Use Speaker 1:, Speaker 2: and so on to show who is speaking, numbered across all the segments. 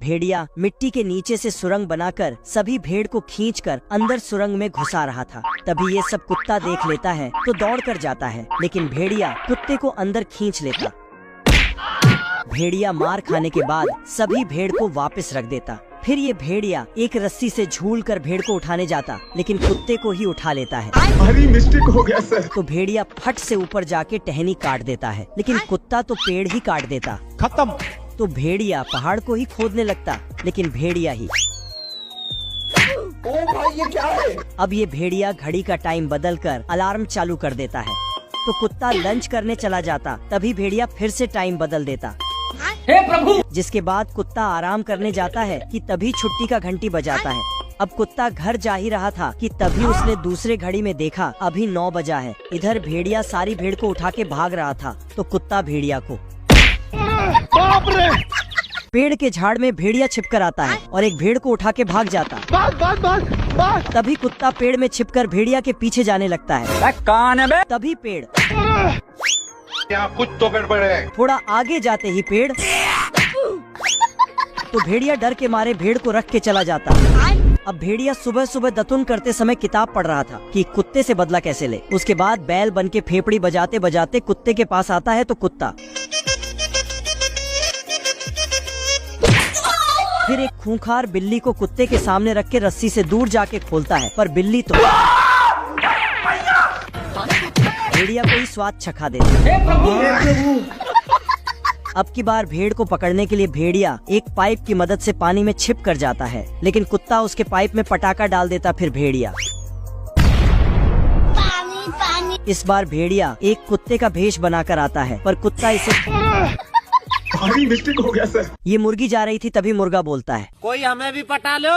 Speaker 1: भेड़िया मिट्टी के नीचे से सुरंग बनाकर सभी भेड़ को खींचकर अंदर सुरंग में घुसा रहा था। तभी ये सब कुत्ता देख लेता है तो दौड़ कर जाता है, लेकिन भेड़िया कुत्ते को अंदर खींच लेता। भेड़िया मार खाने के बाद सभी भेड़ को वापस रख देता। फिर ये भेड़िया एक रस्सी से झूलकर भेड़ को उठाने जाता, लेकिन कुत्ते को ही उठा लेता है।
Speaker 2: भारी मिस्टेक हो गया सर।
Speaker 1: तो भेड़िया फट से ऊपर जाके टहनी काट देता है, लेकिन कुत्ता तो पेड़ ही काट देता।
Speaker 2: खत्म।
Speaker 1: तो भेड़िया पहाड़ को ही खोदने लगता, लेकिन भेड़िया ही।
Speaker 2: ओ भाई ये क्या है?
Speaker 1: अब ये भेड़िया घड़ी का टाइम बदलकर अलार्म चालू कर देता है। तो कुत्ता लंच करने चला जाता, तभी भेड़िया फिर से टाइम बदल देता।
Speaker 3: हे प्रभु!
Speaker 1: जिसके बाद कुत्ता आराम करने जाता है कि तभी छुट्टी का घंटी बजाता है। अब कुत्ता घर जा ही रहा था कि तभी उसने दूसरे घड़ी में देखा अभी 9 बजा है। इधर भेड़िया सारी भेड़ को उठा के भाग रहा था, तो कुत्ता भेड़िया को
Speaker 2: बाप रे!
Speaker 1: पेड़ के झाड़ में भेड़िया छिपकर आता है और एक भेड़ को उठा के भाग जाता।
Speaker 2: बात।
Speaker 1: तभी कुत्ता पेड़ में छिपकर भेड़िया के पीछे जाने लगता है।
Speaker 3: कौन है बे?
Speaker 1: तभी पेड़
Speaker 2: यहाँ कुछ तो गड़बड़ है।
Speaker 1: थोड़ा आगे जाते ही पेड़ तो भेड़िया डर के मारे भेड़ को रख के चला जाता। अब भेड़िया सुबह सुबह दतुन करते समय किताब पढ़ रहा था कि कुत्ते से बदला कैसे ले। उसके बाद बैल बन के फेफड़ी बजाते बजाते कुत्ते के पास आता है, तो कुत्ता फिर एक खूंखार बिल्ली को कुत्ते के सामने रख के रस्सी से दूर जाके खोलता है, पर बिल्ली तो भेड़िया को ही स्वाद चखा देता।
Speaker 3: हे प्रभु!
Speaker 1: अब की बार भेड़ को पकड़ने के लिए भेड़िया एक पाइप की मदद से पानी में छिप कर जाता है, लेकिन कुत्ता उसके पाइप में पटाखा डाल देता। फिर भेड़िया इस बार भेड़िया एक कुत्ते का भेष बनाकर आता है, पर कुत्ता इसे
Speaker 2: भारी मिस्टेक हो गया सर।
Speaker 1: ये मुर्गी जा रही थी, तभी मुर्गा बोलता है,
Speaker 3: कोई हमें भी पटा लो।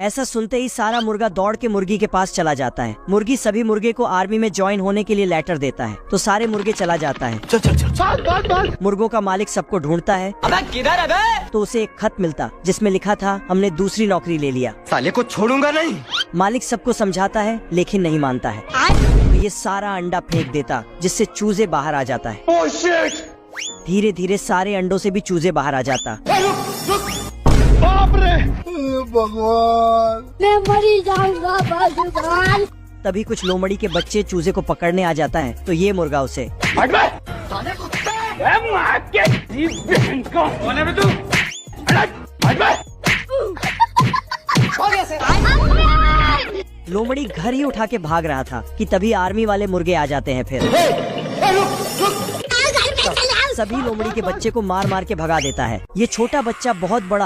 Speaker 1: ऐसा सुनते ही सारा मुर्गा दौड़ के मुर्गी के पास चला जाता है। मुर्गी सभी मुर्गे को आर्मी में ज्वाइन होने के लिए लेटर देता है, तो सारे मुर्गे चला जाता है।
Speaker 2: चल।
Speaker 1: मुर्गों का मालिक सबको ढूंढता है,
Speaker 3: अबे किधर है बे?
Speaker 1: तो उसे एक खत मिलता जिसमें लिखा था, हमने दूसरी नौकरी ले लिया।
Speaker 2: साले को छोड़ूंगा नहीं।
Speaker 1: मालिक सबको समझाता है, लेकिन नहीं मानता है। तो ये सारा अंडा फेंक देता, जिससे चूजे बाहर आ जाता है।
Speaker 2: Oh shit!
Speaker 1: धीरे धीरे सारे अंडों से भी चूजे बाहर आ जाता।
Speaker 2: बाप रे! भगवान!
Speaker 4: मैं मरी जाऊंगा भगवान।
Speaker 1: तभी कुछ लोमड़ी के बच्चे चूजे को पकड़ने आ जाता है, तो ये मुर्गा उसे
Speaker 2: हट बे!
Speaker 3: कौन है बे तू?
Speaker 2: हट बे!
Speaker 1: लोमड़ी घर ही उठा के भाग रहा था कि तभी आर्मी वाले मुर्गे आ जाते हैं। फिर सभी लोमड़ी के बच्चे को मार मार के भगा देता है। ये छोटा बच्चा बहुत बड़ा